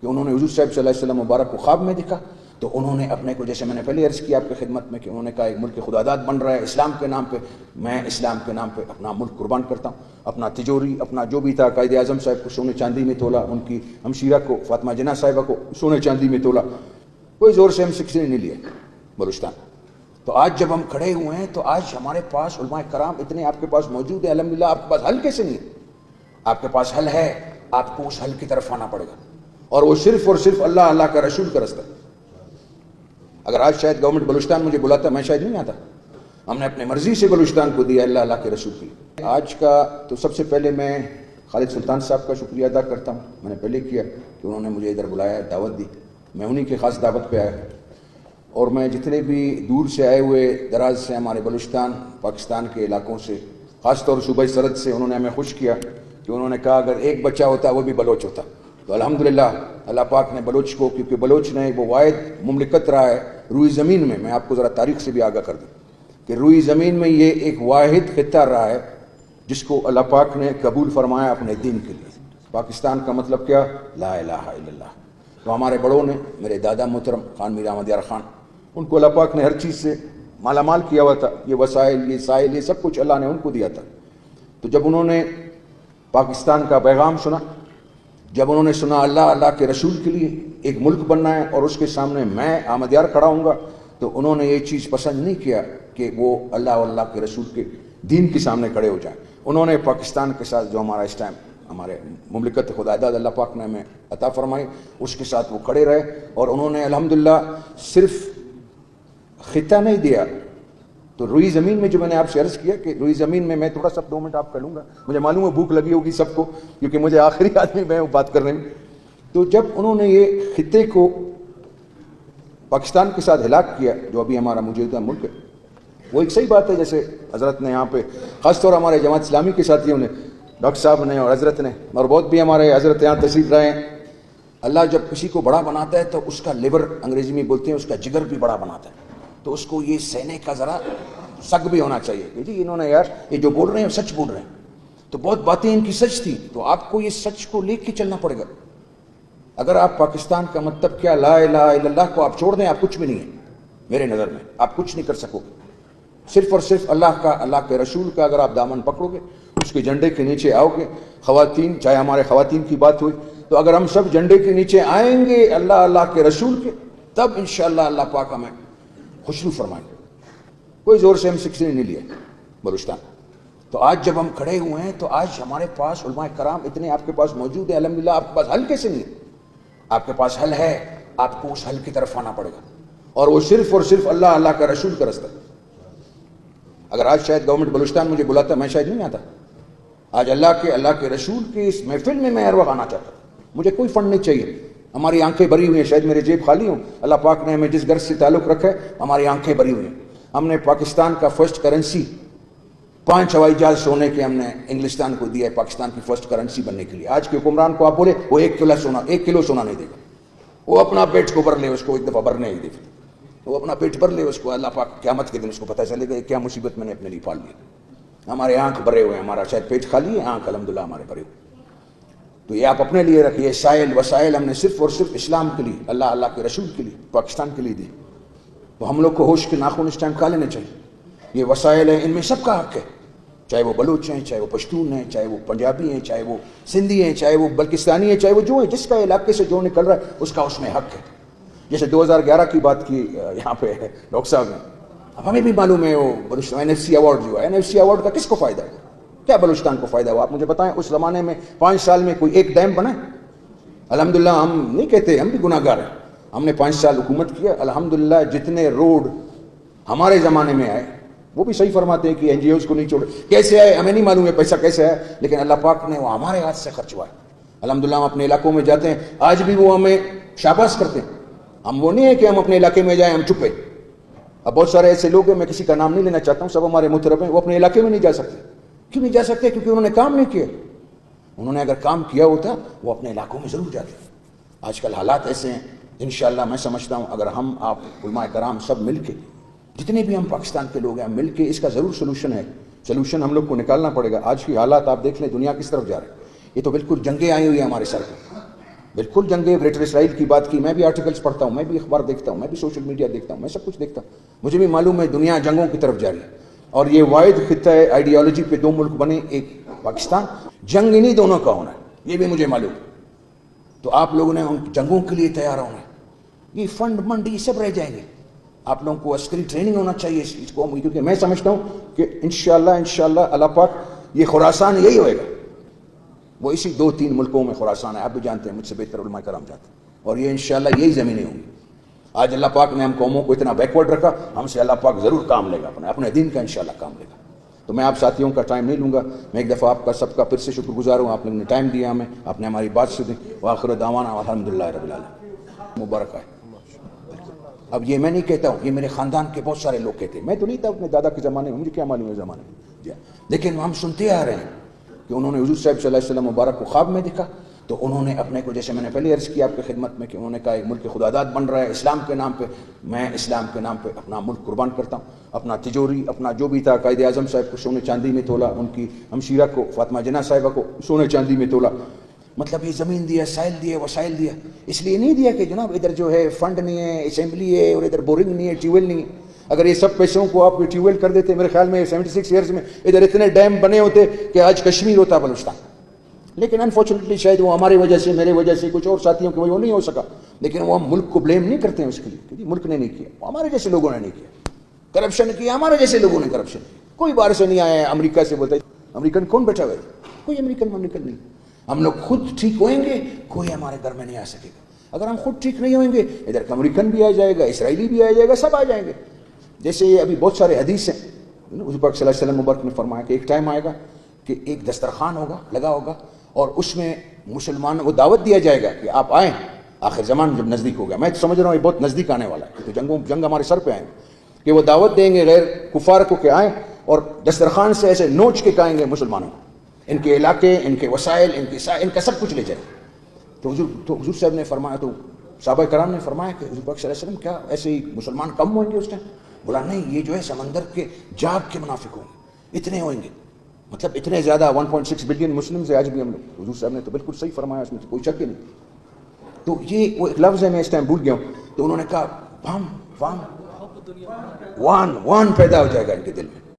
کہ انہوں نے حضور صاحب صلی اللہ علیہ وسلم مبارک کو خواب میں دیکھا، تو انہوں نے اپنے کو، جیسے میں نے پہلے عرض کیا آپ کی خدمت میں، کہ انہوں نے کہا ایک ملک خداداد بن رہا ہے اسلام کے نام پہ، میں اسلام کے نام پہ اپنا ملک قربان کرتا ہوں، اپنا تجوری، اپنا جو بھی تھا، قائد اعظم صاحب کو سونے چاندی میں تولا، ان کی ہمشیرہ کو فاطمہ جناح صاحبہ کو سونے چاندی میں تولا، کوئی زور سے M16 نہیں لیا بلوچستان۔ تو آج جب ہم کھڑے ہوئے ہیں تو آج ہمارے پاس علماء کرام اتنے آپ کے پاس موجود ہیں، الحمدللہ۔ آپ کے پاس حل کیسے نہیں ہے؟ آپ کے پاس حل ہے، آپ کو اس حل کی طرف آنا پڑے گا، اور وہ صرف اور صرف اللہ، اللہ کا رسول کا رستہ۔ اگر آج شاید گورنمنٹ بلوچستان مجھے بلاتا، میں شاید نہیں آتا۔ ہم نے اپنے مرضی سے بلوچستان کو دیا اللہ، اللہ کے رسول کی۔ آج کا تو سب سے پہلے میں خالد سلطان صاحب کا شکریہ ادا کرتا ہوں، میں نے پہلے کیا کہ انہوں نے مجھے ادھر بلایا، دعوت دی، میں انہی کی خاص دعوت پہ آیا۔ اور میں جتنے بھی دور سے آئے ہوئے دراز سے ہمارے بلوچستان پاکستان کے علاقوں سے، خاص طور صوبہ سرحد سے، انہوں نے ہمیں خوش کیا کہ انہوں نے کہا اگر ایک بچہ ہوتا وہ بھی بلوچ ہوتا۔ تو الحمدللہ اللہ پاک نے بلوچ کو، کیونکہ بلوچ نے وہ واحد مملکت رہا ہے روئی زمین میں آپ کو ذرا تاریخ سے بھی آگاہ کر دوں کہ روئی زمین میں یہ ایک واحد خطہ رہا ہے جس کو اللہ پاک نے قبول فرمایا اپنے دین کے لیے۔ پاکستان کا مطلب کیا؟ لا الہ الا اللہ۔ تو ہمارے بڑوں نے، میرے دادا محترم خان میر احمد یار خان، ان کو اللہ پاک نے ہر چیز سے مالا مال کیا ہوا تھا، یہ وسائل، یہ سائل، یہ سب کچھ اللہ نے ان کو دیا تھا۔ تو جب انہوں نے پاکستان کا پیغام سنا، جب انہوں نے سنا اللہ، اللہ کے رسول کے لیے ایک ملک بننا ہے اور اس کے سامنے میں احمد یار کھڑا ہوں گا، تو انہوں نے یہ چیز پسند نہیں کیا کہ وہ اللہ اور اللہ کے رسول کے دین کے سامنے کھڑے ہو جائیں۔ انہوں نے پاکستان کے ساتھ جو ہمارا اس ٹائم ہمارے مملکت خداداد اللہ پاک نے ہمیں عطا فرمائی، اس کے ساتھ وہ کھڑے رہے، اور انہوں نے الحمدللہ صرف خطہ نہیں دیا۔ تو روئی زمین میں جو میں نے آپ سے عرض کیا کہ روئی زمین میں تھوڑا سا 2 منٹ آپ کر لوں گا، مجھے معلوم ہے بھوک لگی ہوگی سب کو، کیونکہ مجھے آخری آدمی میں بات کرنے میں۔ تو جب انہوں نے یہ خطے کو پاکستان کے ساتھ ہلاک کیا، جو ابھی ہمارا موجودہ ملک ہے، وہ ایک صحیح بات ہے، جیسے حضرت نے یہاں پہ خاص طور ہمارے جماعت اسلامی کے ساتھیوں نے، ڈاکٹر صاحب نے اور حضرت نے، اور بہت بھی ہمارے حضرت یہاں تشریف رہے ہیں، اللہ جب کسی کو بڑا بناتا ہے تو اس کا لیور، انگریزی میں بولتے ہیں، اس کا جگر بھی بڑا بناتا ہے، تو اس کو یہ سہنے کا ذرا سگ بھی ہونا چاہیے کہ جی انہوں نے یار یہ جو بول رہے ہیں سچ بول رہے ہیں۔ تو بہت باتیں ان کی سچ تھی، تو آپ کو یہ سچ کو لے کے چلنا پڑے گا۔ اگر آپ پاکستان کا مطلب کیا لا الہ الا اللہ کو آپ چھوڑ دیں، آپ کچھ بھی نہیں ہیں میرے نظر میں، آپ کچھ نہیں کر سکو گے۔ صرف اور صرف اللہ کا، اللہ کے رسول کا اگر آپ دامن پکڑو گے، اس کے جھنڈے کے نیچے آؤ گے، خواتین، چاہے ہمارے خواتین کی بات ہوئی، تو اگر ہم سب جھنڈے کے نیچے آئیں گے اللہ، اللہ کے رسول کے، تب انشاءاللہ اللہ پاک ہمیں خوشنو فرمائیں گے۔ کوئی زور سے M16 نہیں لیا بلوچستان۔ تو آج جب ہم کھڑے ہوئے ہیں تو آج ہمارے پاس علماء کرام اتنے آپ کے پاس موجود ہیں، الحمدللہ۔ آپ کے پاس حل کیسے نہیں ہے؟ آپ کے پاس حل ہے، آپ کو اس حل کی طرف آنا پڑے گا، اور وہ صرف اور صرف اللہ، اللہ کا رسول کا رستہ۔ اگر آج شاید گورنمنٹ بلوچستان مجھے بلاتا، میں شاید نہیں آتا۔ آج اللہ کے رسول کی اس محفل میں ہر وقت آنا چاہتا ہوں۔ مجھے کوئی فنڈ نہیں چاہیے، ہماری آنکھیں بھری ہوئی ہیں، شاید میرے جیب خالی ہوں، اللہ پاک نے ہمیں جس گھر سے تعلق رکھا ہے ہماری آنکھیں بھری ہوئی ہیں۔ ہم نے پاکستان کا فرسٹ کرنسی 5 ہوائی جہاز سونے کے ہم نے انگلستان کو دیا ہے پاکستان کی فرسٹ کرنسی بننے کے لیے۔ آج کے حکمران کو آپ بولے وہ 1 کلو سونا نہیں دے گا، وہ اپنا پیٹ کو بھر لے، اس کو ایک دفعہ بھرنے ہی دے، وہ اپنا پیٹ بھر لے، اس کو اللہ پاک قیامت کے دن اس کو پتہ چلے گا کیا مصیبت میں نے اپنے لیے پال لی۔ ہمارے آنکھ بھرے ہوئے ہیں، ہمارا شاید پیٹ خالی ہے، آنکھ الحمدللہ ہمارے بھرے ہوئے۔ تو یہ آپ اپنے لیے رکھیے، سائل وسائل ہم نے صرف اور صرف اسلام کے لیے، اللہ، اللہ کے رسول کے لیے، پاکستان کے لیے دی۔ تو ہم لوگ کو ہوش کے ناخن اس ٹائم کھا لینے چاہیے۔ یہ وسائل ہیں، ان میں سب کا حق ہے، چاہے وہ بلوچ ہیں، چاہے وہ پشتون ہیں، چاہے وہ پنجابی ہیں، چاہے وہ سندھی ہیں، چاہے وہ بلکستانی ہیں، چاہے وہ جو ہیں، جس کا علاقے سے جو نکل رہا ہے اس کا اس میں حق ہے۔ جیسے 2011 کی بات کی یہاں پہ ڈاکٹر صاحب نے، اب ہمیں بھی معلوم ہے وہ بلوچستان NFC ایوارڈ جو ہے، NFC ایوارڈ کا کس کو فائدہ ہے؟ کیا بلوچستان کو فائدہ ہوا؟ آپ مجھے بتائیں، اس زمانے میں 5 سال میں کوئی ایک ڈیم بنا ہے؟ الحمدللہ ہم نہیں کہتے، ہم بھی گناہ گار ہیں، ہم نے 5 سال حکومت کیا، الحمدللہ جتنے روڈ ہمارے زمانے میں آئے، وہ بھی صحیح فرماتے ہیں کہ NGOs کو نہیں چھوڑے، کیسے آئے ہمیں نہیں معلوم ہے، پیسہ کیسے آئے، لیکن اللہ پاک نے وہ ہمارے ہاتھ سے خرچ ہوا ہے۔ الحمدللہ ہم اپنے علاقوں میں جاتے ہیں، آج بھی وہ ہمیں شاباش کرتے ہیں۔ ہم وہ نہیں ہے کہ ہم اپنے علاقے میں جائیں ہم چپے۔ اب بہت سارے ایسے لوگ ہیں، میں کسی کا نام نہیں لینا چاہتا ہوں، سب ہمارے محترم ہیں، وہ اپنے علاقے میں نہیں جا سکتے۔ کیوں نہیں جا سکتے؟ کیونکہ انہوں نے کام نہیں کیا۔ انہوں نے اگر کام کیا ہوتا وہ اپنے علاقوں میں ضرور جاتے۔ آج کل حالات ایسے ہیں، انشاءاللہ میں سمجھتا ہوں اگر ہم، آپ، علماء کرام سب مل کے، جتنے بھی ہم پاکستان کے لوگ ہیں، مل کے اس کا ضرور سلوشن ہے، سلوشن ہم لوگ کو نکالنا پڑے گا۔ آج کی حالات آپ دیکھ لیں، دنیا کس طرف جا رہے ہیں، یہ تو بالکل جنگیں آئی ہوئی ہیں ہمارے سر پہ، بالکل جنگ گریٹر اسرائیل کی بات کی. میں بھی آرٹیکلس پڑھتا ہوں, میں بھی اخبار دیکھتا ہوں, میں بھی سوشل میڈیا دیکھتا ہوں, میں سب کچھ دیکھتا ہوں. مجھے بھی معلوم ہے دنیا جنگوں کی طرف جا رہی ہے, اور یہ واحد خطہ ہے آئیڈیالوجی پہ دو ملک بنے, ایک پاکستان. جنگ انہیں دونوں کا ہونا ہے, یہ بھی مجھے معلوم ہے. تو آپ لوگوں نے ان جنگوں کے لیے تیار ہونا ہے. یہ فنڈ منڈ یہ سب رہ جائیں گے. آپ لوگوں کو عسکری ٹریننگ ہونا چاہیے اس چیز کو, کیونکہ میں سمجھتا ہوں کہ انشاءاللہ اللہ پاک یہ خراسان یہی ہوئے گا. وہ اسی 2-3 ملکوں میں خراسان ہے, آپ بھی جانتے ہیں, مجھ سے بہتر علماء کرام جانتے ہیں. اور یہ انشاءاللہ یہی زمینیں ہوں گی. آج اللہ پاک نے ہم قوموں کو اتنا بیکورڈ رکھا, ہم سے اللہ پاک ضرور کام لے گا, اپنے دین کا انشاءاللہ کام لے گا. تو میں آپ ساتھیوں کا ٹائم نہیں لوں گا. میں ایک دفعہ آپ کا سب کا پھر سے شکر گزار ہوں, آپ لوگوں نے ٹائم دیا ہمیں, آپ نے ہماری بات سنی. وآخر دعوانا الحمدللہ رب العالمین. مبارک ہے. اب یہ میں نہیں کہتا ہوں, یہ میرے خاندان کے بہت سارے لوگ کہتے ہیں. میں تو نہیں تھا اپنے دادا کے زمانے میں, مجھے کیا معلوم ہے زمانے میں, لیکن ہم سنتے آ رہے ہیں کہ انہوں نے حضور صاحب صلی اللہ علیہ وسلم مبارک کو خواب میں دیکھا. تو انہوں نے اپنے کو, جیسے میں نے پہلے عرض کیا آپ کی خدمت میں, کہ انہوں نے کہا ایک ملک خداداد بن رہا ہے اسلام کے نام پہ, میں اسلام کے نام پہ اپنا ملک قربان کرتا ہوں. اپنا تجوری, اپنا جو بھی تھا, قائد اعظم صاحب کو سونے چاندی میں تولا, ان کی ہمشیرہ کو فاطمہ جناح صاحبہ کو سونے چاندی میں تولا. مطلب یہ زمین دیا, سائل دیا, وسائل دیا. اس لیے نہیں دیا کہ جناب ادھر جو ہے فنڈ نہیں ہے, اسمبلی ہے, اور ادھر بورنگ نہیں ہے, ٹیوب ویل نہیں ہے. اگر یہ سب پیسوں کو آپ ٹیوب ویل کر دیتے, میرے خیال میں 76 ایئرز میں ادھر اتنے ڈیم بنے ہوتے کہ آج کشمیر ہوتا بلوچستان. لیکن انفارچونیٹلی شاید وہ ہماری وجہ سے, میرے وجہ سے, کچھ اور ساتھیوں کی وجہ وہ نہیں ہو سکا. لیکن وہ ہم ملک کو بلیم نہیں کرتے ہیں اس کے لیے, کیونکہ ملک نے نہیں کیا, وہ ہمارے جیسے لوگوں نے نہیں کیا. کرپشن کیا ہمارے جیسے لوگوں نے کرپشن. کوئی باہر سے نہیں آیا ہے امریکہ سے بولتا ہے. امریکن کون بیٹھا ہوا ہے؟ کوئی امریکن نہیں. ہم لوگ خود ٹھیک ہوئیں گے, کوئی ہمارے گھر میں نہیں آ سکے گا. اگر ہم خود ٹھیک نہیں ہوئیں گے, ادھر امریکن بھی آ جائے گا, اسرائیلی بھی آ جائے گا, سب آ جائیں گے. جیسے یہ ابھی بہت سارے حدیث ہیں, حضور پاک صلی اللہ علیہ وسلم مبارک نے فرمایا کہ ایک ٹائم آئے گا کہ ایک دسترخوان ہوگا, لگا ہوگا, اور اس میں مسلمان کو دعوت دیا جائے گا کہ آپ آئیں. آخر زمان جب نزدیک ہو گیا, میں تو سمجھ رہا ہوں یہ بہت نزدیک آنے والا ہے, تو جنگ ہمارے سر پہ آئیں کہ وہ دعوت دیں گے غیر کفار کو کہ آئیں, اور دسترخوان سے ایسے نوچ کے کھائیں گے مسلمانوں کو, ان کے علاقے, ان کے وسائل, ان کا سب کچھ لے جائے. تو حضور صاحب نے فرمایا, تو صحابہ کرام نے فرمایا کہ حضور پاک صلی اللہ علیہ وسلم کیا ایسے ہی مسلمان کم ہوئیں گے اس ٹائم؟ بولا نہیں, یہ جو ہے سمندر کے جاگ کے منافق ہوں گے, اتنے ہوئیں گے. مطلب اتنے زیادہ 1.6 بلین مسلم سے آج بھی ہم لوگ. حضور صاحب نے تو بالکل صحیح فرمایا, اس میں تو کوئی شک ہی نہیں. تو یہ وہ ایک لفظ ہے, میں اس ٹائم بھول گیا ہوں. تو انہوں نے کہا وان پیدا ہو جائے گا ان کے دل میں.